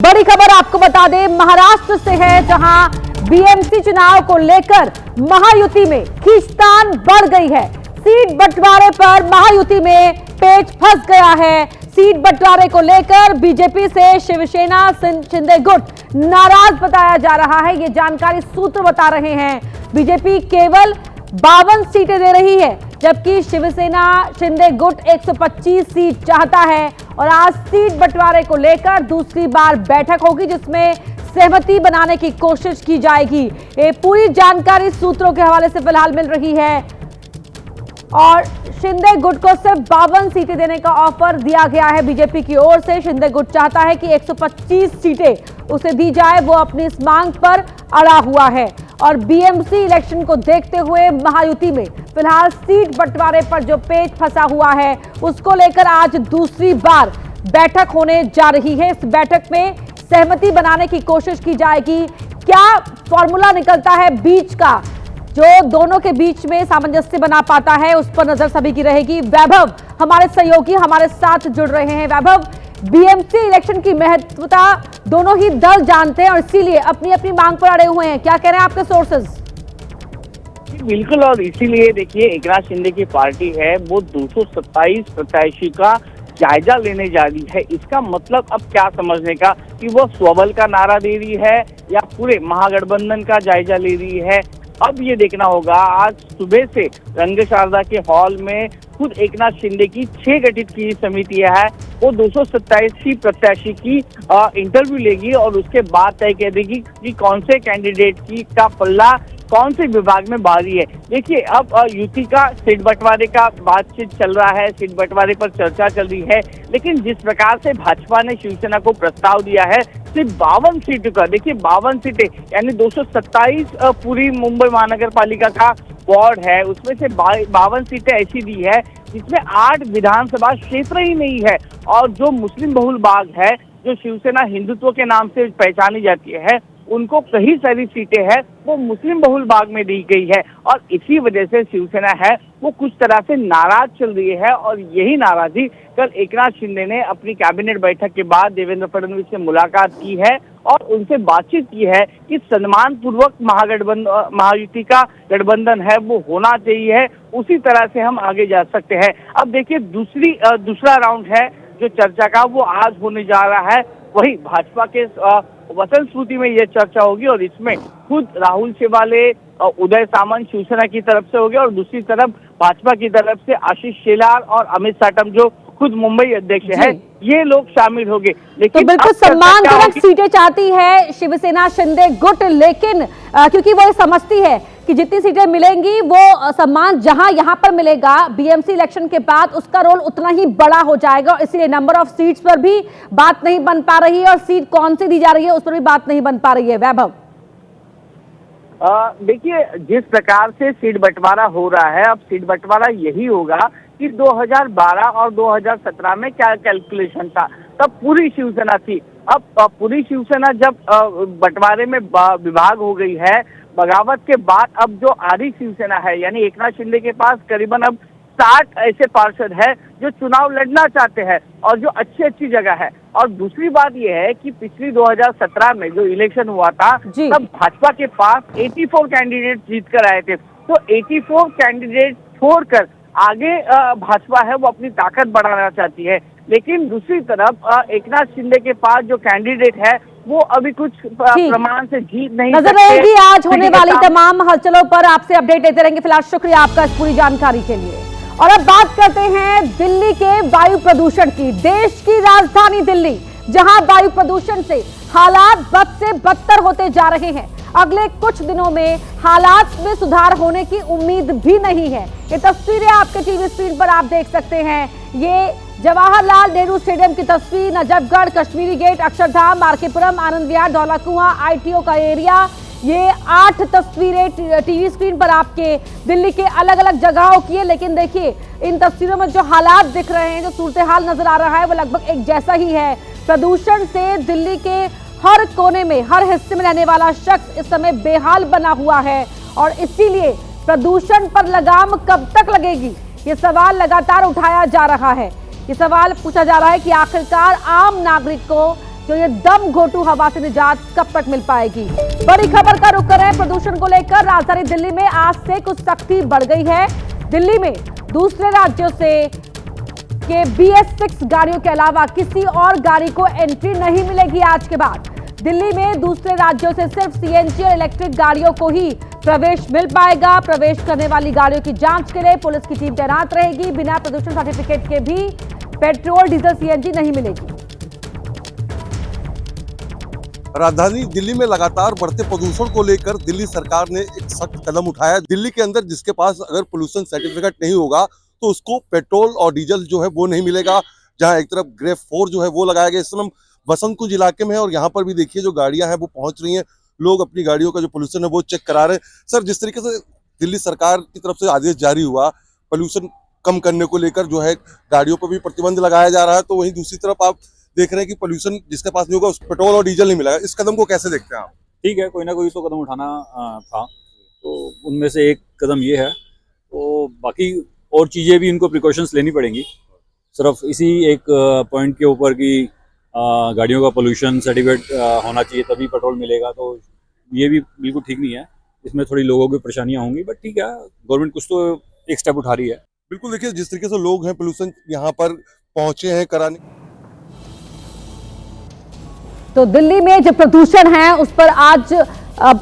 बड़ी खबर आपको बता दें, महाराष्ट्र से है, जहां बीएमसी चुनाव को लेकर महायुति में खींचतान बढ़ गई है। सीट बंटवारे पर महायुति में पेच फंस गया है। सीट बंटवारे को लेकर बीजेपी से शिवसेना शिंदे गुट नाराज बताया जा रहा है। ये जानकारी सूत्र बता रहे हैं। बीजेपी केवल 52 सीटें दे रही है, जबकि शिवसेना शिंदे गुट 125 सीट चाहता है। और आज सीट बंटवारे को लेकर दूसरी बार बैठक होगी, जिसमें सहमति बनाने की कोशिश की जाएगी। ये पूरी जानकारी सूत्रों के हवाले से फिलहाल मिल रही है। और शिंदे गुट को सिर्फ 52 सीटें देने का ऑफर दिया गया है बीजेपी की ओर से। शिंदे गुट चाहता है कि 125 सीटें उसे दी जाए। वो अपनी इस मांग पर अड़ा हुआ है। और बीएमसी इलेक्शन को देखते हुए महायुति में फिलहाल सीट बंटवारे पर जो पेच फंसा हुआ है, उसको लेकर आज दूसरी बार बैठक होने जा रही है। इस बैठक में सहमति बनाने की कोशिश की जाएगी। क्या फॉर्मूला निकलता है बीच का, जो दोनों के बीच में सामंजस्य बना पाता है, उस पर नजर सभी की रहेगी। वैभव हमारे सहयोगी हमारे साथ जुड़ रहे हैं। वैभव, बीएमसी इलेक्शन की महत्वता दोनों ही दल जानते हैं और इसीलिए अपनी अपनी मांग पर अड़े हुए हैं। क्या कह रहे हैं आपके सोर्सेज? बिल्कुल, और इसीलिए देखिए, एकनाथ शिंदे की पार्टी है वो 227 प्रत्याशी का जायजा लेने जा रही है। इसका मतलब अब क्या समझने का कि वो स्वबल का नारा दे रही है या पूरे महागठबंधन का जायजा ले रही है, अब ये देखना होगा। आज सुबह से रंग शारदा के हॉल में खुद एकनाथ शिंदे की 6 गठित की समितियां है, वो 227 प्रत्याशी की इंटरव्यू लेगी और उसके बाद तय कर देगी कि कौन से कैंडिडेट की का पल्ला कौन से विभाग में भारी है। देखिए, अब युति का सीट बंटवारे का बातचीत चल रहा है, सीट बंटवारे पर चर्चा चल रही है, लेकिन जिस प्रकार से भाजपा ने शिवसेना को प्रस्ताव दिया है सिर्फ 52 सीटों का, देखिए 52 सीटें यानी 227 पूरी मुंबई महानगर पालिका का वार्ड है, उसमें से 52 सीटें ऐसी दी है जिसमें 8 विधानसभा क्षेत्र ही नहीं है। और जो मुस्लिम बहुल बाग है, जो शिवसेना हिंदुत्व के नाम से पहचानी जाती है, उनको कई सारी सीटें हैं वो मुस्लिम बहुल बाग में दी गई है। और इसी वजह से शिवसेना है वो कुछ तरह से नाराज चल रही है। और यही नाराजगी कल एकनाथ शिंदे ने अपनी कैबिनेट बैठक के बाद देवेंद्र फडणवीस से मुलाकात की है और उनसे बातचीत की है कि सम्मान पूर्वक महायुति का गठबंधन है वो होना चाहिए, उसी तरह से हम आगे जा सकते हैं। अब देखिए, दूसरा राउंड है जो चर्चा का, वो आज होने जा रहा है। वही भाजपा के वसंत स्मृति में यह चर्चा होगी और इसमें खुद राहुल शेवाले, उदय सामंत शिवसेना की तरफ से होंगे और दूसरी तरफ भाजपा की तरफ से आशीष शेलार और अमित साटम जो खुद मुंबई अध्यक्ष है, ये लोग शामिल होंगे। लेकिन तो बिल्कुल सम्मानजनक सीटें चाहती है शिवसेना शिंदे गुट, लेकिन क्योंकि वो समझती है कि जितनी सीटें मिलेंगी वो सम्मान जहां यहां पर मिलेगा, बीएमसी इलेक्शन के बाद उसका रोल उतना ही बड़ा हो जाएगा। इसलिए नंबर ऑफ सीट्स पर भी बात नहीं बन पा रही है और सीट कौन सी दी जा रही है उस पर भी बात नहीं बन पा रही है। वैभव, देखिए, जिस प्रकार से सीट बंटवारा हो रहा है, अब सीट बंटवारा यही होगा कि 2012 और 2017 में क्या कैलकुलेशन था, तब पूरी शिवसेना थी। अब पूरी शिवसेना जब बंटवारे में विभाग हो गई है, बगावत के बाद अब जो आधी शिवसेना है, यानी एकनाथ शिंदे के पास करीबन अब 60 ऐसे पार्षद है जो चुनाव लड़ना चाहते हैं और जो अच्छी जगह है। और दूसरी बात यह है कि पिछली 2017 में जो इलेक्शन हुआ था, तब भाजपा के पास 84 कैंडिडेट जीत कर आए थे। तो 84 कैंडिडेट छोड़कर आगे भाजपा है वो अपनी ताकत बढ़ाना चाहती है। लेकिन दूसरी तरफ एकनाथ शिंदे के पास जो कैंडिडेट है वो अभी कुछ प्रमाण से जीत नहीं नजर रहेगी। आज होने वाली तमाम हलचलों पर आपसे अपडेट लेते रहेंगे। फिलहाल शुक्रिया आपका इस पूरी जानकारी के लिए। और अब बात करते हैं दिल्ली के वायु प्रदूषण की। देश की राजधानी दिल्ली, जहां वायु प्रदूषण से हालात बद से बदतर होते जा रहे हैं। अगले कुछ दिनों में हालात में सुधार होने की उम्मीद भी नहीं है। ये तस्वीरें आपके टीवी स्क्रीन पर आप देख सकते हैं। ये जवाहरलाल नेहरू स्टेडियम की तस्वीर, नजफगढ़, कश्मीरी गेट, अक्षरधाम, आरकेपुरम, आनंद विहार, धौला कुआं, आईटीओ का एरिया। ये 8 तस्वीरें टीवी स्क्रीन पर आपके दिल्ली के अलग अलग जगहों की है। लेकिन देखिए, इन तस्वीरों में जो हालात दिख रहे हैं, जो सूरत हाल नजर आ रहा है, वो लगभग एक जैसा ही है। प्रदूषण से दिल्ली के हर कोने में, हर हिस्से में रहने वाला शख्स इस समय बेहाल बना हुआ है। और इसीलिए प्रदूषण पर लगाम कब तक लगेगी, ये सवाल लगातार उठाया जा रहा है। ये सवाल पूछा जा रहा है कि आखिरकार आम नागरिक को जो ये दम घोटू हवा से निजात कब तक मिल पाएगी। बड़ी खबर का रुख कर रहे हैं प्रदूषण को लेकर। राजधानी दिल्ली में आज से कुछ सख्ती बढ़ गई है। दिल्ली में दूसरे राज्यों से के BS6 गाड़ियों के अलावा किसी और गाड़ी को एंट्री नहीं मिलेगी। आज के बाद दिल्ली में दूसरे राज्यों से सिर्फ CNG और इलेक्ट्रिक गाड़ियों को ही प्रवेश मिल पाएगा। प्रवेश करने वाली गाड़ियों की जांच के लिए पुलिस की टीम तैनात रहेगी। बिना प्रदूषण सर्टिफिकेट के भी पेट्रोल, डीजल, CNG नहीं मिलेगी। राजधानी दिल्ली में लगातार बढ़ते प्रदूषण को लेकर दिल्ली सरकार ने एक सख्त कदम उठाया। दिल्ली के अंदर जिसके पास अगर पोल्यूशन सर्टिफिकेट नहीं होगा तो उसको पेट्रोल और डीजल जो है वो नहीं मिलेगा। जहां एक तरफ ग्रेफ 4 जो है वो लगाया गया। इस समय बसंत कुंज इलाके में है और यहाँ पर भी देखिए जो गाड़ियां हैं वो पहुंच रही हैं। लोग अपनी गाड़ियों का जो पोल्यूशन है वो चेक करा रहे हैं। सर, जिस तरीके से दिल्ली सरकार की तरफ से आदेश जारी हुआ पोल्यूशन कम करने को लेकर जो है गाड़ियों पर भी प्रतिबंध लगाया जा रहा है, तो वहीं दूसरी तरफ आप देख रहे हैं कि पोल्यूशन जिसके पास नहीं होगा उस पेट्रोल और डीजल नहीं मिलेगा। इस कदम को कैसे देखते हैं आप? ठीक है, कोई ना कोई तो कदम उठाना था, तो उनमें से एक कदम ये है। तो बाकी और चीज़ें भी इनको प्रिकॉशंस लेनी पड़ेंगी। सिर्फ इसी एक पॉइंट के ऊपर कि गाड़ियों का पोल्यूशन सर्टिफिकेट होना चाहिए तभी पेट्रोल मिलेगा, तो ये भी बिल्कुल ठीक नहीं है। इसमें थोड़ी लोगों की परेशानियां होंगी, बट ठीक है, गवर्नमेंट कुछ तो एक स्टेप उठा रही है। बिल्कुल, देखिए जिस तरीके से लोग हैं पोल्यूशन यहाँ पर पहुंचे हैं कराने। तो दिल्ली में जो प्रदूषण है उस पर आज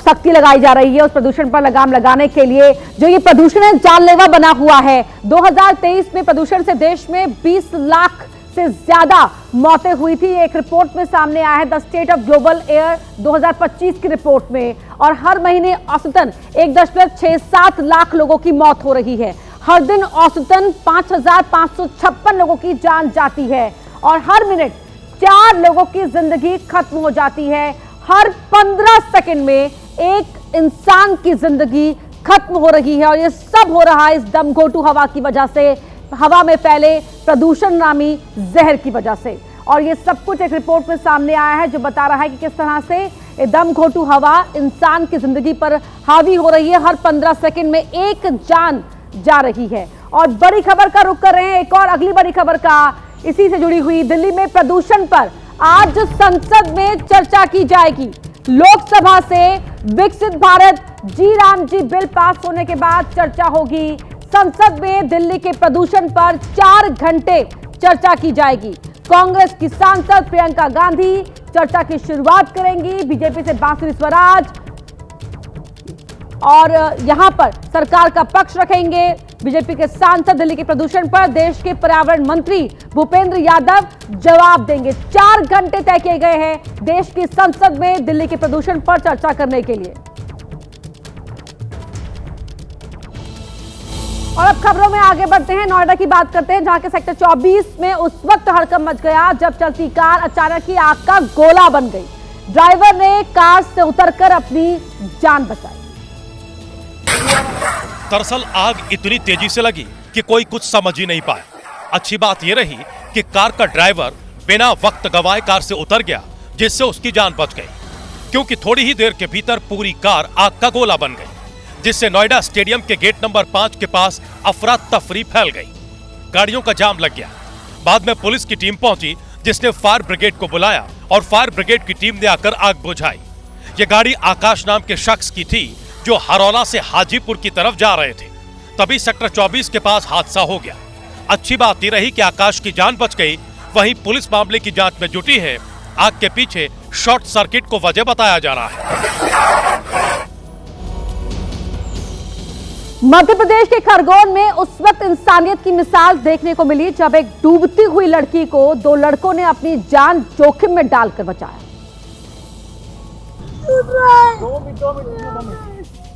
सख्ती लगाई जा रही है। उस प्रदूषण पर लगाम लगाने के लिए जो ये प्रदूषण है जानलेवा बना हुआ है। 2023 में प्रदूषण से देश में 20 लाख से ज्यादा मौतें हुई थी। एक रिपोर्ट में सामने आया है the state of global air 2025 की रिपोर्ट में। और हर महीने औसतन 1.67 लाख लोगों की मौत हो रही है। हर दिन औसतन 5,556 लोगों की जान जाती है और हर मिनट 4 लोगों की जिंदगी खत्म हो जाती है। हर 15 सेकंड में एक इंसान की जिंदगी खत्म हो रही है और ये सब हो रहा है इस दमघोटू हवा की वजह से, हवा में फैले प्रदूषण नामी जहर की वजह से। और ये सब कुछ एक रिपोर्ट में सामने आया है जो बता रहा है कि किस तरह से ये दमघोटू हवा इंसान की जिंदगी पर हावी हो रही है। हर 15 सेकंड में एक जान जा रही है। और बड़ी खबर का रुख कर रहे हैं, एक और अगली बड़ी खबर का इसी से जुड़ी हुई। दिल्ली में प्रदूषण पर आज संसद में चर्चा की जाएगी। लोकसभा से विकसित भारत जी राम जी बिल पास होने के बाद चर्चा होगी। संसद में दिल्ली के प्रदूषण पर 4 घंटे चर्चा की जाएगी। कांग्रेस की सांसद प्रियंका गांधी चर्चा की शुरुआत करेंगी। बीजेपी से बांसुरी स्वराज और यहां पर सरकार का पक्ष रखेंगे। बीजेपी के सांसद दिल्ली के प्रदूषण पर देश के पर्यावरण मंत्री भूपेंद्र यादव जवाब देंगे। 4 घंटे तय किए गए हैं देश की संसद में दिल्ली के प्रदूषण पर चर्चा करने के लिए। और अब खबरों में आगे बढ़ते हैं, नोएडा की बात करते हैं जहां के सेक्टर 24 में उस वक्त हड़कंप मच गया जब चलती कार अचानक ही आग का गोला बन गई। ड्राइवर ने कार से उतरकर अपनी जान बचाई। दरअसल आग इतनी तेजी से लगी कि कोई कुछ समझ ही नहीं पाया। अच्छी बात यह रही कि कार का ड्राइवर बिना वक्त गंवाए कार से उतर गया, जिससे उसकी जान बच गई, क्योंकि थोड़ी ही देर के भीतर पूरी कार आग का गोला बन गई, जिससे नोएडा स्टेडियम के गेट नंबर 5 के पास अफरा तफरी फैल गई। गाड़ियों का जाम लग गया। बाद में पुलिस की टीम पहुंची, जिसने फायर ब्रिगेड को बुलाया और फायर ब्रिगेड की टीम ने आकर आग बुझाई। ये गाड़ी आकाश नाम के शख्स की थी जो हरौला से हाजीपुर की तरफ जा रहे थे। तभी सेक्टर 24 के पास हादसा हो गया। अच्छी बात ये रही कि आकाश की जान बच गई। वहीं पुलिस मामले की जांच में जुटी है। आग के पीछे शॉर्ट सर्किट को वजह बताया जा रहा है। मध्य प्रदेश के खरगोन में उस वक्त इंसानियत की मिसाल देखने को मिली जब एक डूबती हुई लड़की को 2 लड़कों ने अपनी जान जोखिम में डालकर बचाया।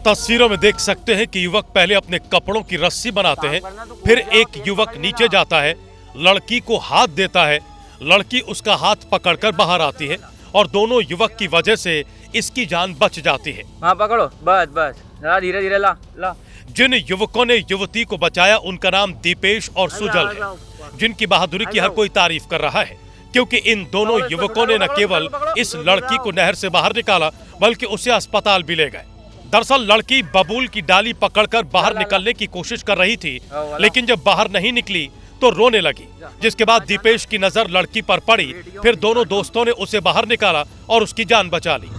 तस्वीरों में देख सकते हैं कि युवक पहले अपने कपड़ों की रस्सी बनाते हैं, फिर एक युवक नीचे जाता है, लड़की को हाथ देता है, लड़की उसका हाथ पकड़कर बाहर आती है और दोनों युवक की वजह से इसकी जान बच जाती है। हाँ पकड़ो, बस बस, धीरे धीरे ला ला। जिन युवकों ने युवती को बचाया उनका नाम दीपेश और सुजल है, जिनकी बहादुरी की हर कोई तारीफ कर रहा है, क्योंकि इन दोनों युवकों ने न केवल इस लड़की को नहर से बाहर निकाला बल्कि उसे अस्पताल भी ले गए। दरअसल लड़की बबूल की डाली पकड़कर बाहर निकलने की कोशिश कर रही थी, लेकिन जब बाहर नहीं निकली तो रोने लगी, जिसके बाद दीपेश की नजर लड़की पर पड़ी। फिर दोनों दोस्तों ने उसे बाहर निकाला और उसकी जान बचा ली।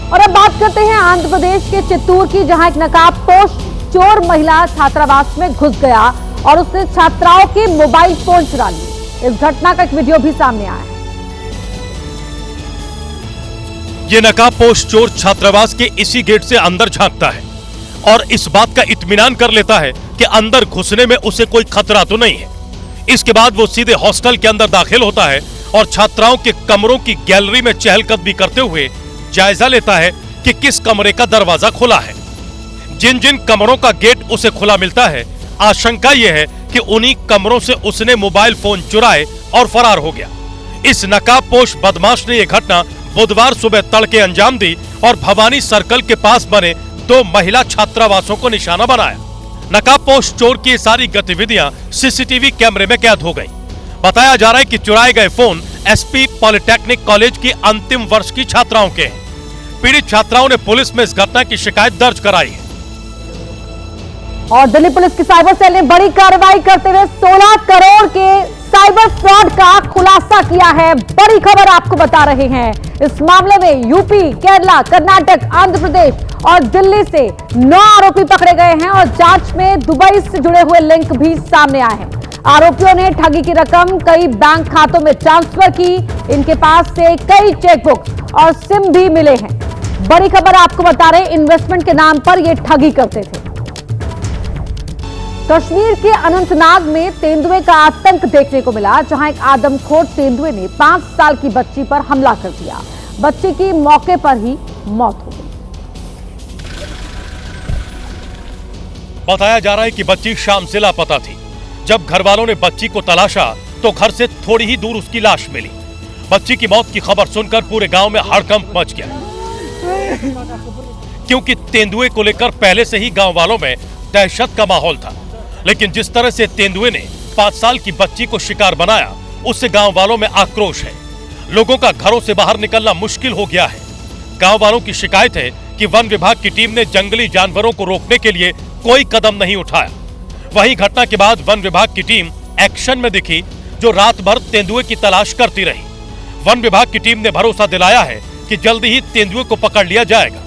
और अब बात करते हैं आंध्र प्रदेश के चित्तूर की, जहां एक नकाबपोश चोर महिला छात्रावास में घुस गया और उसने छात्राओं के मोबाइल फोन चुरा लिए। इस घटना का एक वीडियो भी सामने आया है। ये नकाबपोश चोर छात्रावास के इसी गेट से अंदर झांकता है और इस बात का इत्मीनान कर लेता है कि अंदर घुसने में उसे कोई खतरा तो नहीं है। इसके बाद वो सीधे हॉस्टल के अंदर दाखिल होता है और छात्राओं के कमरों की गैलरी में चहलकदमी करते हुए जायजा लेता है कि किस कमरे का दरवाजा खुला है। जिन जिन कमरों का गेट उसे खुला मिलता है, आशंका यह है कि उन्हीं कमरों से उसने मोबाइल फोन चुराए और फरार हो गया। इस नकाबपोश बदमाश ने यह घटना बुधवार सुबह तड़के अंजाम दी और भवानी सर्कल के पास बने 2 महिला छात्रावासों को निशाना बनाया। नकाबपोश चोर की सारी गतिविधियां सीसीटीवी कैमरे में कैद हो गई। बताया जा रहा है कि चुराए गए फोन एसपी पॉलिटेक्निक कॉलेज की अंतिम वर्ष की छात्राओं के हैं। पीड़ित छात्राओं ने पुलिस में इस घटना की शिकायत दर्ज कराई है। और दिल्ली पुलिस की साइबर सेल ने बड़ी कार्रवाई करते हुए 16 करोड़ के साइबर फ्रॉड का खुलासा किया है। बड़ी खबर आपको बता रहे हैं। इस मामले में यूपी, केरला, कर्नाटक, आंध्र प्रदेश और दिल्ली से 9 आरोपी पकड़े गए हैं और जांच में दुबई से जुड़े हुए लिंक भी सामने आए हैं। आरोपियों ने ठगी की रकम कई बैंक खातों में ट्रांसफर की। इनके पास से कई चेकबुक और सिम भी मिले हैं। बड़ी खबर आपको बता रहे, इन्वेस्टमेंट के नाम पर ये ठगी करते थे। कश्मीर के अनंतनाग में तेंदुए का आतंक देखने को मिला, जहां एक आदमखोर तेंदुए ने 5 साल की बच्ची पर हमला कर दिया। बच्ची की मौके पर ही मौत हो गई। बताया जा रहा है कि बच्ची शाम से लापता थी। जब घर वालों ने बच्ची को तलाशा तो घर से थोड़ी ही दूर उसकी लाश मिली। बच्ची की मौत की खबर सुनकर पूरे गांव में हड़कंप मच गया, क्योंकि तेंदुए को लेकर पहले से ही गांव वालों में दहशत का माहौल था। लेकिन जिस तरह से तेंदुए ने 5 साल की बच्ची को शिकार बनाया, उससे गांव वालों में आक्रोश है। लोगों का घरों से बाहर निकलना मुश्किल हो गया है। गांव वालों की शिकायत है कि वन विभाग की टीम ने जंगली जानवरों को रोकने के लिए कोई कदम नहीं उठाया। वहीं घटना के बाद वन विभाग की टीम एक्शन में दिखी, जो रात भर तेंदुए की तलाश करती रही। वन विभाग की टीम ने भरोसा दिलाया है कि जल्दी ही तेंदुए को पकड़ लिया जाएगा।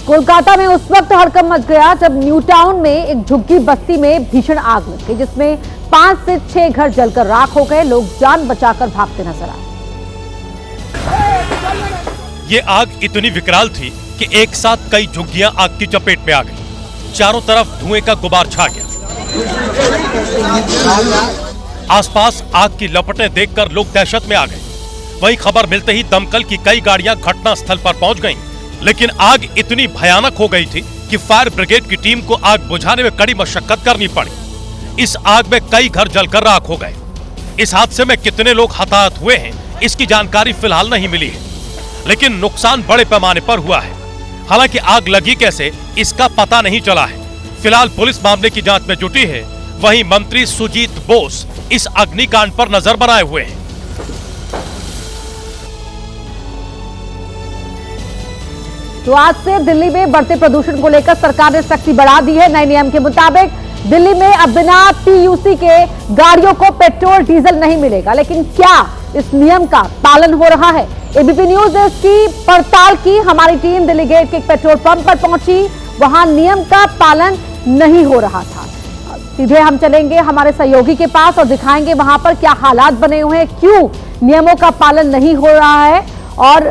कोलकाता में उस वक्त हड़कंप मच गया जब न्यू टाउन में एक झुग्गी बस्ती में भीषण आग लग गई, जिसमें 5 से 6 घर जलकर राख हो गए। लोग जान बचाकर भागते नजर आए। ये आग इतनी विकराल थी कि एक साथ कई झुग्गियां आग की चपेट में आ गई। चारों तरफ धुएं का गुबार छा गया। आसपास आग की लपटें देखकर लोग दहशत में आ गए। वहीं खबर मिलते ही दमकल की कई गाड़ियां घटना स्थल पर पहुंच गईं, लेकिन आग इतनी भयानक हो गई थी कि फायर ब्रिगेड की टीम को आग बुझाने में कड़ी मशक्कत करनी पड़ी। इस आग में कई घर जलकर राख हो गए। इस हादसे में कितने लोग हताहत हुए हैं, इसकी जानकारी फिलहाल नहीं मिली है, लेकिन नुकसान बड़े पैमाने पर हुआ है। हालांकि आग लगी कैसे, इसका पता नहीं चला है। फिलहाल पुलिस मामले की जांच में जुटी है। वहीं मंत्री सुजीत बोस इस अग्निकांड पर नजर बनाए हुए हैं। तो आज से दिल्ली में बढ़ते प्रदूषण को लेकर सरकार ने सख्ती बढ़ा दी है। नए नियम के मुताबिक दिल्ली में अब बिना पीयूसी के गाड़ियों को पेट्रोल डीजल नहीं मिलेगा। लेकिन क्या इस नियम का पालन हो रहा है? एबीपी न्यूज ने इसकी पड़ताल की। हमारी टीम दिल्ली गेट के एक पेट्रोल पंप पर पहुंची, वहां नियम का पालन नहीं हो रहा था। सीधे हम चलेंगे हमारे सहयोगी के पास और दिखाएंगे वहां पर क्या हालात बने हुए हैं, क्यों नियमों का पालन नहीं हो रहा है। और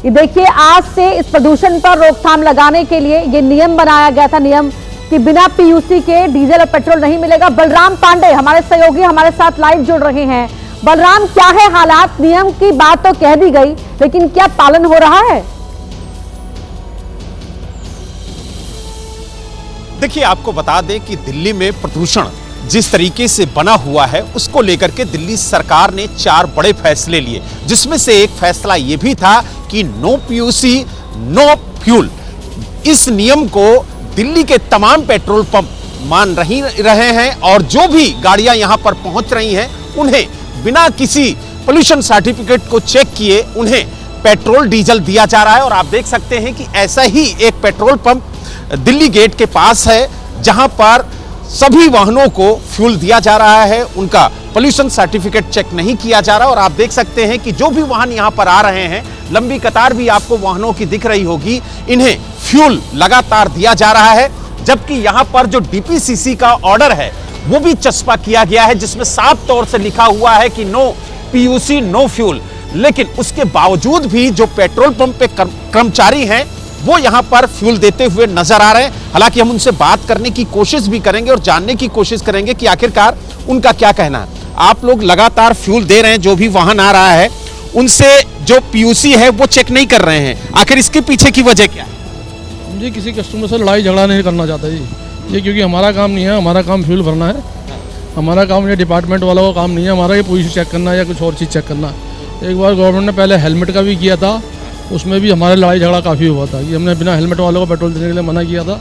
ये देखिए, आज से इस प्रदूषण पर रोकथाम लगाने के लिए ये नियम बनाया गया था, नियम कि बिना पीयूसी के डीजल और पेट्रोल नहीं मिलेगा। बलराम पांडे हमारे सहयोगी हमारे साथ लाइव जुड़ रहे हैं। बलराम, क्या है हालात? नियम की बात तो कह दी गई, लेकिन क्या पालन हो रहा है? देखिए, आपको बता दें कि दिल्ली में प्रदूषण जिस तरीके से बना हुआ है, उसको लेकर के दिल्ली सरकार ने 4 बड़े फैसले लिए, जिसमें से एक फैसला यह भी था कि नो पीयूसी नो फ्यूल। इस नियम को दिल्ली के तमाम पेट्रोल पंप मान रहे हैं और जो भी गाड़ियां यहां पर पहुंच रही हैं, उन्हें बिना किसी पोल्यूशन सर्टिफिकेट को चेक किए उन्हें पेट्रोल डीजल दिया जा रहा है। और आप देख सकते हैं कि ऐसा ही एक पेट्रोल पंप दिल्ली गेट के पास है, जहां पर सभी वाहनों को फ्यूल दिया जा रहा है, उनका पोल्यूशन सर्टिफिकेट चेक नहीं किया जा रहा। और आप देख सकते हैं कि जो भी वाहन यहां पर आ रहे हैं, लंबी कतार भी आपको वाहनों की दिख रही होगी, इन्हें फ्यूल लगातार दिया जा रहा है। जबकि यहां पर जो डीपीसीसी का ऑर्डर है वो भी चस्पा किया गया है, जिसमें साफ तौर से लिखा हुआ है कि नो पीयूसी नो फ्यूल। लेकिन उसके बावजूद भी जो पेट्रोल पंप पे कर्मचारी हैं वो यहां पर फ्यूल देते हुए नजर आ रहे हैं। हालांकि हम उनसे बात करने की कोशिश भी करेंगे और जानने की कोशिश करेंगे कि आखिरकार उनका क्या कहना है। आप लोग लगातार फ्यूल दे रहे हैं, जो भी वाहन आ रहा है उनसे जो पीयूसी है वो चेक नहीं कर रहे हैं, आखिर इसके पीछे की वजह क्या है? जी किसी कस्टमर से लड़ाई झगड़ा नहीं करना चाहता जी, ये क्योंकि हमारा काम नहीं है, हमारा काम फ्यूल भरना है। हमारा काम ये डिपार्टमेंट वालों का काम नहीं है, हमारा ये पॉलिसी चेक करना या कुछ और चीज़ चेक करना। एक बार गवर्नमेंट ने पहले हेलमेट का भी किया था, उसमें भी हमारा लड़ाई झगड़ा काफ़ी हुआ था कि हमने बिना हेलमेट वालों को पेट्रोल देने के लिए मना किया था,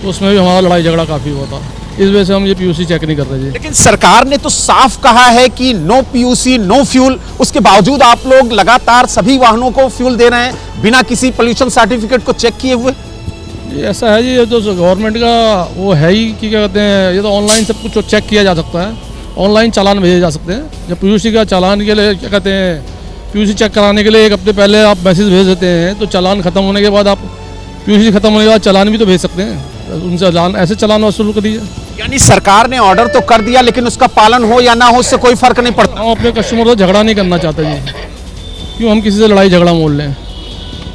तो उसमें भी हमारा लड़ाई झगड़ा काफ़ी हुआ था। इस वजह से हम ये पीयूसी चेक नहीं कर रहे जी। लेकिन सरकार ने तो साफ कहा है कि नो पीयूसी नो फ्यूल, उसके बावजूद आप लोग लगातार सभी वाहनों को फ्यूल दे रहे हैं बिना किसी पोल्यूशन सर्टिफिकेट को चेक किए हुए। ये ऐसा है जी, ये तो गवर्नमेंट का वो है ही कि क्या कहते हैं, ये तो ऑनलाइन सब कुछ चेक किया जा सकता है, ऑनलाइन चालान भेजे जा सकते हैं। जब पीयूसी का चालान के लिए क्या कहते हैं, पीयूसी चेक कराने के लिए एक हफ्ते पहले आप मैसेज भेज देते हैं, तो चालान खत्म होने के बाद आप पीयूसी खत्म होने के बाद चालान भी तो भेज सकते हैं, उनसे चालान ऐसे चालान वसूल कर दीजिए। यानी सरकार ने ऑर्डर तो कर दिया, लेकिन उसका पालन हो या ना हो उससे कोई फर्क नहीं पड़ता। हम अपने कस्टमर से झगड़ा नहीं करना चाहते जी, क्यों हम किसी से लड़ाई झगड़ा मोल लें।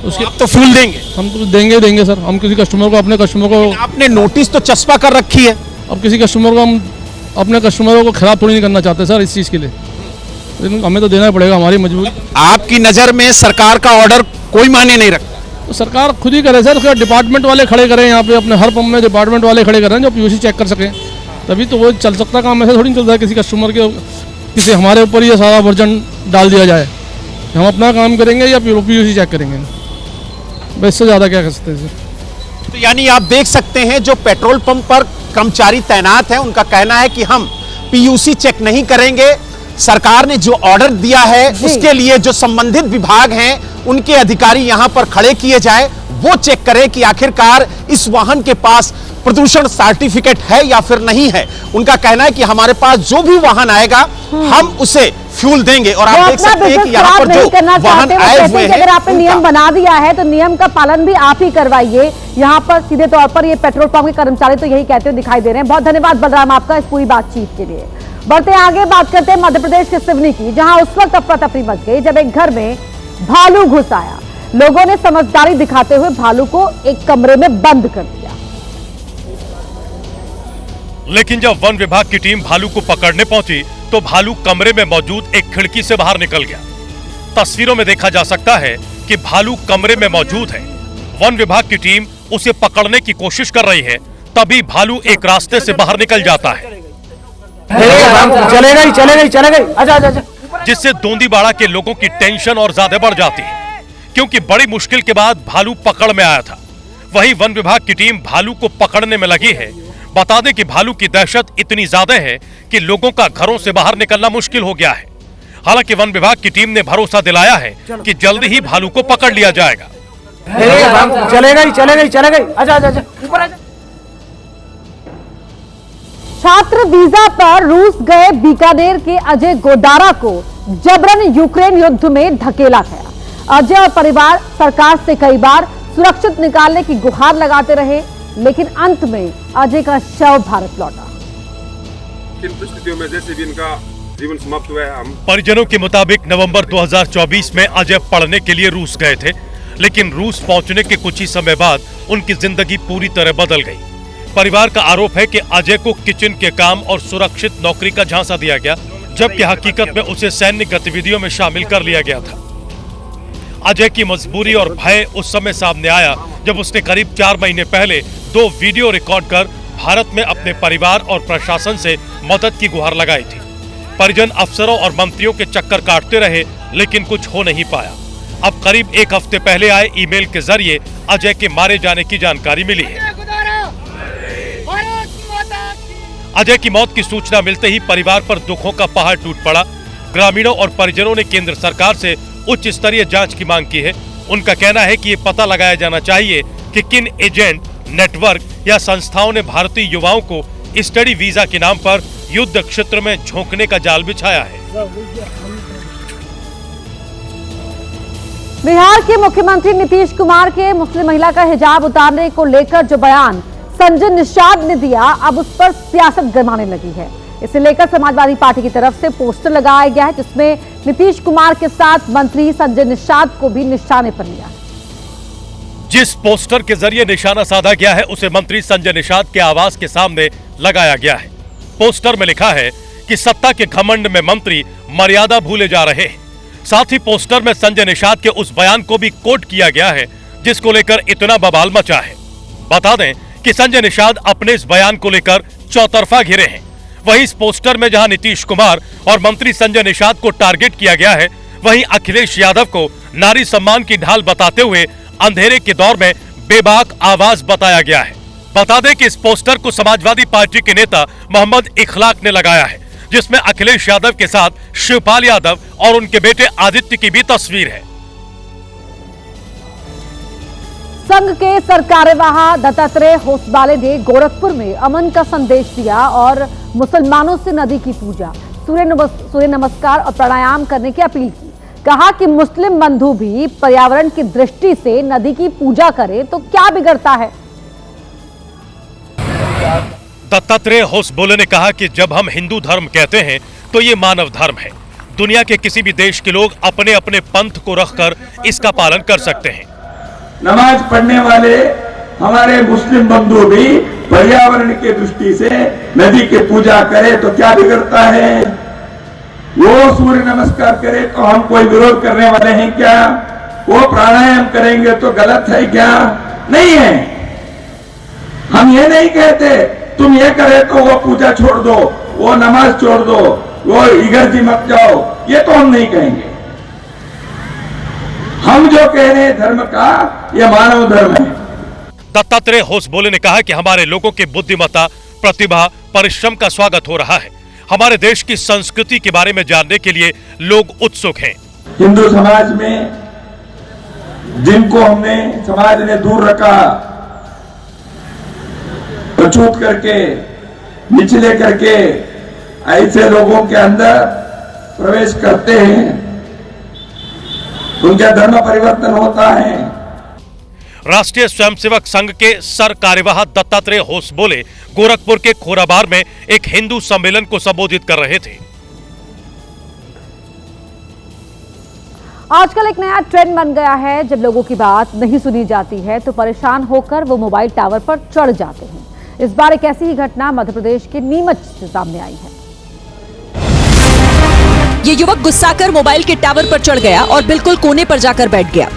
उसके आप तो फ्यूल देंगे? हम तो देंगे सर, हम किसी कस्टमर को अपने कस्टमर को आपने नोटिस तो चस्पा कर रखी है। अब किसी कस्टमर को हम अपने कस्टमरों को खराब थोड़ी नहीं करना चाहते सर इस चीज़ के लिए, लेकिन हमें तो देना पड़ेगा, हमारी मजबूरी। आपकी नज़र में सरकार का ऑर्डर कोई मायने नहीं रखता? तो सरकार खुद ही करे सर, उसका डिपार्टमेंट वाले खड़े करें यहाँ पे, अपने हर पंप में डिपार्टमेंट वाले खड़े करें जो पीयूसी चेक कर सकें, तभी तो वो चल सकता। काम ऐसा थोड़ी नहीं चलता है किसी कस्टमर के किसी हमारे ऊपर ये सारा वर्जन डाल दिया जाए। हम अपना काम करेंगे या पीयूसी चेक करेंगे, बस इससे ज़्यादा क्या कर सकते हैं सर। तो यानी आप देख सकते हैं जो पेट्रोल पंप पर कर्मचारी तैनात हैं, उनका कहना है कि हम पीयूसी चेक नहीं करेंगे। सरकार ने जो ऑर्डर दिया है उसके लिए जो संबंधित विभाग हैं उनके अधिकारी यहां पर खड़े किए जाए, वो चेक करें कि आखिरकार इस वाहन के पास प्रदूषण सर्टिफिकेट है या फिर नहीं है। उनका कहना है कि हमारे पास जो भी वाहन आएगा हम उसे फ्यूल देंगे। और आप देख सकते हैं कि यहाँ पर जो वाहन आए हुए हैं, अगर आपने नियम बना दिया है तो नियम का पालन भी आप ही करवाइए। यहाँ पर सीधे तौर पर ये पेट्रोल पंप के कर्मचारी तो यही कहते हुए दिखाई दे रहे हैं। बहुत धन्यवाद बलराम आपका इस पूरी बातचीत के लिए। बढ़ते हैं आगे, बात करते हैं मध्य प्रदेश के सिवनी की, जहां उस वक्त अफरा तफरी मच गई जब एक घर में भालू घुस आया। लोगों ने समझदारी दिखाते हुए भालू को एक कमरे में बंद कर दिया, लेकिन जब वन विभाग की टीम भालू को पकड़ने पहुंची तो भालू कमरे में मौजूद एक खिड़की से बाहर निकल गया। तस्वीरों में देखा जा सकता है कि भालू कमरे में मौजूद है। वन विभाग की टीम उसे पकड़ने की कोशिश कर रही है, तभी भालू एक रास्ते से बाहर निकल जाता है, जिससे दोंदीबाड़ा के लोगों की टेंशन और ज्यादा बढ़ जाती है, क्योंकि बड़ी मुश्किल के बाद भालू पकड़ में आया था। वहीं वन विभाग की टीम भालू को पकड़ने में लगी है। बता दें कि भालू की दहशत इतनी ज्यादा है कि लोगों का घरों से बाहर निकलना मुश्किल हो गया है। हालांकि वन विभाग की टीम ने भरोसा दिलाया है कि जल्द ही भालू को पकड़ लिया जाएगा। छात्र वीजा पर रूस गए बीकानेर के अजय गोडारा को जबरन यूक्रेन युद्ध में धकेला गया। अजय और परिवार सरकार से कई बार सुरक्षित निकालने की गुहार लगाते रहे, लेकिन अंत में अजय का शव भारत लौटा। किन परिस्थितियों में जैसे भी इनका जीवन समाप्त हुआ है। परिजनों के मुताबिक नवंबर 2024 में अजय पढ़ने के लिए रूस गए थे, लेकिन रूस पहुंचने के कुछ ही समय बाद उनकी जिंदगी पूरी तरह बदल गई। परिवार का आरोप है कि अजय को किचन के काम और सुरक्षित नौकरी का झांसा दिया गया, जबकि हकीकत में उसे सैन्य गतिविधियों में शामिल कर लिया गया था। अजय की मजबूरी और भय उस समय सामने आया जब उसने करीब 4 महीने पहले 2 वीडियो रिकॉर्ड कर भारत में अपने परिवार और प्रशासन से मदद की गुहार लगाई थी। परिजन अफसरों और मंत्रियों के चक्कर काटते रहे, लेकिन कुछ हो नहीं पाया। अब करीब 1 हफ्ते पहले आए ईमेल के जरिए अजय के मारे जाने की जानकारी मिली है। अजय की मौत की सूचना मिलते ही परिवार पर दुखों का पहाड़ टूट पड़ा। ग्रामीणों और परिजनों ने केंद्र सरकार से उच्च स्तरीय जांच की मांग की है। उनका कहना है कि ये पता लगाया जाना चाहिए कि किन एजेंट नेटवर्क या संस्थाओं ने भारतीय युवाओं को स्टडी वीजा के नाम पर युद्ध क्षेत्र में झोंकने का जाल बिछाया है। बिहार के मुख्यमंत्री नीतीश कुमार के मुस्लिम महिला का हिजाब उतारने को लेकर जो बयान संजय निषाद ने दिया, अब उस पर सियासत गरमाने लगी है। इसे लेकर समाजवादी पार्टी की तरफ से पोस्टर लगाया गया है, जिसमें नीतीश कुमार के साथ मंत्री संजय निषाद को भी निशाने पर लिया है। जिस पोस्टर के जरिए निशाना साधा गया है, उसे मंत्री संजय निषाद के आवास के सामने लगाया गया है। पोस्टर में लिखा है कि सत्ता के घमंड में मंत्री मर्यादा भूले जा रहे हैं। साथ ही पोस्टर में संजय निषाद के उस बयान को भी कोट किया गया है जिसको लेकर इतना बवाल मचा है। बता दें कि संजय निषाद अपने इस बयान को लेकर चौतरफा घिरे हैं। वहीं इस पोस्टर में जहां नीतीश कुमार और मंत्री संजय निषाद को टारगेट किया गया है, वहीं अखिलेश यादव को नारी सम्मान की ढाल बताते हुए अंधेरे के दौर में बेबाक आवाज बताया गया है। बता दें कि इस पोस्टर को समाजवादी पार्टी के नेता मोहम्मद इखलाक ने लगाया है, जिसमें अखिलेश यादव के साथ शिवपाल यादव और उनके बेटे आदित्य की भी तस्वीर है। संघ के सरकार्यवाह दत्तात्रेय होसबाले ने गोरखपुर में अमन का संदेश दिया और मुसलमानों से नदी की पूजा, सूर्य नमस्कार और प्राणायाम करने की अपील की। कहा कि मुस्लिम बंधु भी पर्यावरण की दृष्टि से नदी की पूजा करें तो क्या बिगड़ता है। दत्तात्रेय होसबोले ने कहा कि जब हम हिंदू धर्म कहते हैं तो ये मानव धर्म है। दुनिया के किसी भी देश के लोग अपने अपने पंथ को रखकर इसका पालन कर सकते हैं। नमाज पढ़ने वाले हमारे मुस्लिम बंधु भी पर्यावरण की दृष्टि से नदी की पूजा करें तो क्या बिगड़ता है। वो सूर्य नमस्कार करे तो हम कोई विरोध करने वाले हैं क्या। वो प्राणायाम करेंगे तो गलत है क्या। नहीं है। हम ये नहीं कहते तुम ये करे तो वो पूजा छोड़ दो, वो नमाज छोड़ दो, वो इगर्जी मत जाओ, ये तो हम नहीं कहेंगे। हम जो कह रहे हैं धर्म का, ये मानव धर्म है। दत्तात्रेय होसबोले ने कहा कि हमारे लोगों की बुद्धिमत्ता, प्रतिभा, परिश्रम का स्वागत हो रहा है। हमारे देश की संस्कृति के बारे में जानने के लिए लोग उत्सुक हैं। हिंदू समाज में जिनको हमने समाज ने दूर रखा, प्रचुत करके, निचले करके ऐसे लोगों के अंदर प्रवेश करते हैं, उनका धर्म परिवर्तन होता है। राष्ट्रीय स्वयंसेवक संघ के सर कार्यवाह दत्तात्रेय होसबोले गोरखपुर के खोराबार में एक हिंदू सम्मेलन को संबोधित कर रहे थे। आजकल एक नया ट्रेंड बन गया है, जब लोगों की बात नहीं सुनी जाती है तो परेशान होकर वो मोबाइल टावर पर चढ़ जाते हैं। इस बार एक ऐसी ही घटना मध्य प्रदेश के नीमच से सामने आई है। ये युवक गुस्साकर मोबाइल के टावर पर चढ़ गया और बिल्कुल कोने पर जाकर बैठ गया।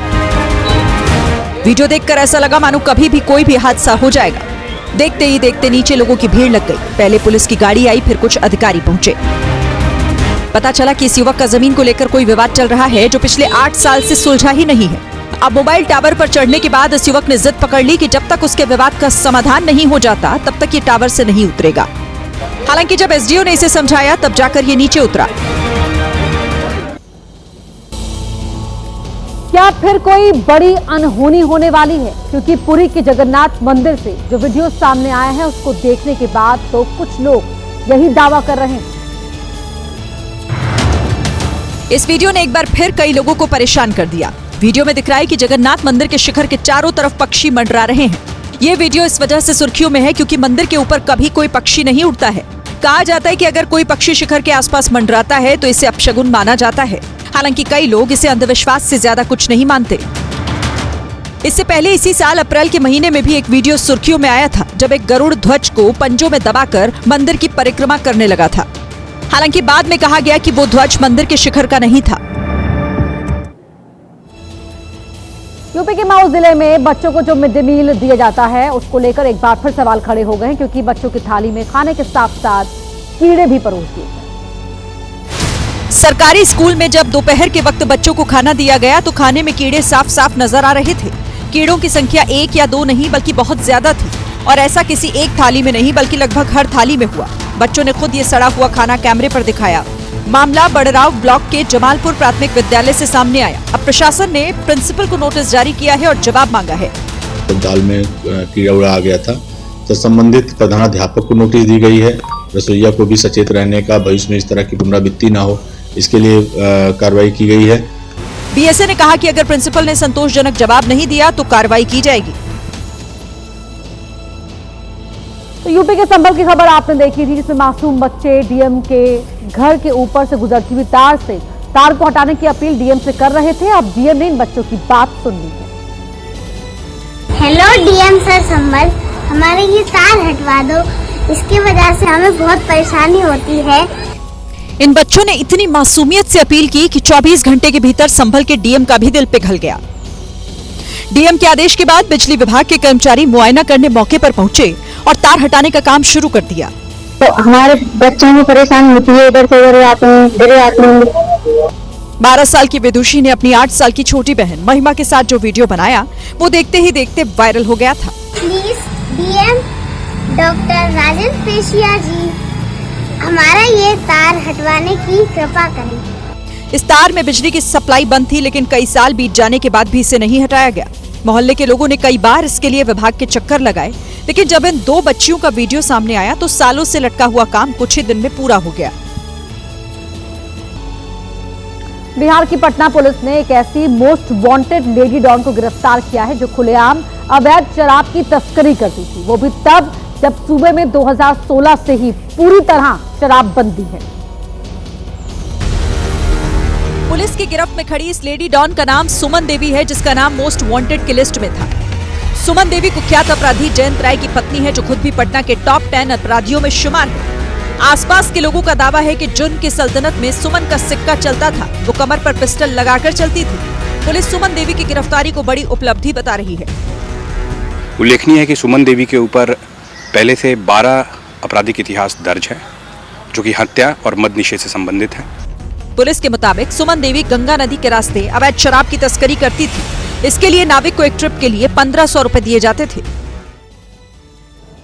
वीडियो देखकर ऐसा लगा मानो कभी भी कोई भी हादसा हो जाएगा। देखते ही देखते नीचे लोगों की भीड़ लग गई। पहले पुलिस की गाड़ी आई, फिर कुछ अधिकारी पहुंचे। पता चला कि इस युवक का जमीन को लेकर कोई विवाद चल रहा है जो पिछले 8 साल से सुलझा ही नहीं है। अब मोबाइल टावर पर चढ़ने के बाद इस युवक ने जिद पकड़ ली कि जब तक उसके विवाद का समाधान नहीं हो जाता तब तक ये टावर से नहीं उतरेगा। हालांकि जब एसडीओ ने इसे समझाया तब जाकर ये नीचे उतरा। क्या फिर कोई बड़ी अनहोनी होने वाली है? क्योंकि पुरी के जगन्नाथ मंदिर से जो वीडियो सामने आया है उसको देखने के बाद तो कुछ लोग यही दावा कर रहे हैं। इस वीडियो ने एक बार फिर कई लोगों को परेशान कर दिया। वीडियो में दिख रहा है कि जगन्नाथ मंदिर के शिखर के चारों तरफ पक्षी मंडरा रहे हैं। ये वीडियो इस वजह से सुर्खियों में है क्योंकि मंदिर के ऊपर कभी कोई पक्षी नहीं उड़ता है। कहा जाता है कि अगर कोई पक्षी शिखर के आसपास मंडराता है तो इसे अपशगुन माना जाता है। हालांकि कई लोग इसे अंधविश्वास से ज्यादा कुछ नहीं मानते। इससे पहले इसी साल अप्रैल के महीने में भी एक वीडियो सुर्खियों में आया था जब एक गरुड़ ध्वज को पंजों में दबाकर मंदिर की परिक्रमा करने लगा था। हालांकि बाद में कहा गया कि वो ध्वज मंदिर के शिखर का नहीं था। यूपी के मऊ जिले में बच्चों को जो मिड डे मील दिया जाता है उसको लेकर एक बार फिर सवाल खड़े हो गए हैं, क्योंकि बच्चों की थाली में खाने के साथ साथ कीड़े भी परोस दिए गए। सरकारी स्कूल में जब दोपहर के वक्त बच्चों को खाना दिया गया तो खाने में कीड़े साफ साफ नजर आ रहे थे। कीड़ों की संख्या 1 या 2 नहीं बल्कि बहुत ज्यादा थी, और ऐसा किसी एक थाली में नहीं बल्कि लगभग हर थाली में हुआ। बच्चों ने खुद ये सड़ा हुआ खाना कैमरे पर दिखाया। मामला बड़राव ब्लॉक के जमालपुर प्राथमिक विद्यालय से सामने आया। अब प्रशासन ने प्रिंसिपल को नोटिस जारी किया है और जवाब मांगा है। जब दाल में कीड़ा उड़ा आ गया था, तो संबंधित प्रधानाध्यापक को नोटिस दी गई है। रसोइया को भी सचेत रहने का, भविष्य में इस तरह की पुनरावृत्ति ना हो, इसके लिए कार्रवाई की गई है। बीएसए ने कहा कि अगर प्रिंसिपल ने संतोषजनक जवाब नहीं दिया तो कार्रवाई की जाएगी। तो यूपी के संभल की खबर आपने देखी थी, जिसमें मासूम बच्चे डीएम के घर के ऊपर से गुजरती हुई तार को हटाने की अपील डीएम से कर रहे थे। अब डीएम ने इन बच्चों की बात सुन ली है। हेलो डीएम सर संभल, हमारे ये तार हटवा दो, इसकी वजह से हमें बहुत परेशानी होती है। इन बच्चों ने इतनी मासूमियत से अपील की कि 24 घंटे के भीतर संभल के डीएम का भी दिल पिघल गया। डीएम के आदेश के बाद बिजली विभाग के कर्मचारी मुआयना करने मौके पर पहुंचे और तार हटाने का काम शुरू कर दिया। तो हमारे बच्चों को परेशानी होती है, इधर से उधर आते हैं। 12 साल की विदुषी ने अपनी 8 साल की छोटी बहन महिमा के साथ जो वीडियो बनाया, वो देखते ही देखते वायरल हो गया था। Please DM doctor Rajendra Peshiya ji, हमारा ये तार हटवाने की कृपा करें। इस तार में बिजली की सप्लाई बंद थी, लेकिन कई साल बीत जाने के बाद भी इसे नहीं हटाया गया। मोहल्ले के लोगों ने कई बार इसके लिए विभाग के चक्कर लगाए, लेकिन जब इन 2 बच्चियों का वीडियो सामने आया तो सालों से लटका हुआ काम कुछ ही दिन में पूरा हो गया। बिहार की पटना पुलिस ने एक ऐसी मोस्ट वांटेड लेडी डॉन को गिरफ्तार किया है जो खुलेआम अवैध शराब की तस्करी करती थी, वो भी तब जब सूबे में 2016 से ही पूरी तरह शराबबंदी है। पुलिस की गिरफ्त में खड़ी इस लेडी डॉन का नाम सुमन देवी है, जिसका नाम मोस्ट वांटेड की लिस्ट में था। सुमन देवी कुख्यात अपराधी जयंत राय की पत्नी है, जो खुद भी पटना के टॉप 10 अपराधियों में शुमार है। आसपास के लोगों का दावा है कि जुर्म की सल्तनत में सुमन का सिक्का चलता था, वो कमर पर पिस्टल लगाकर चलती थी। पुलिस सुमन देवी की गिरफ्तारी को बड़ी उपलब्धि बता रही है। उल्लेखनीय है कि सुमन देवी के ऊपर पहले से 12 आपराधिक इतिहास दर्ज है, जो कि हत्या और मद निषेध से संबंधित है। पुलिस के मुताबिक सुमन देवी गंगा नदी के रास्ते अवैध शराब की तस्करी करती थी। इसके लिए नाविक को एक ट्रिप के लिए 1500 रुपए दिए जाते थे।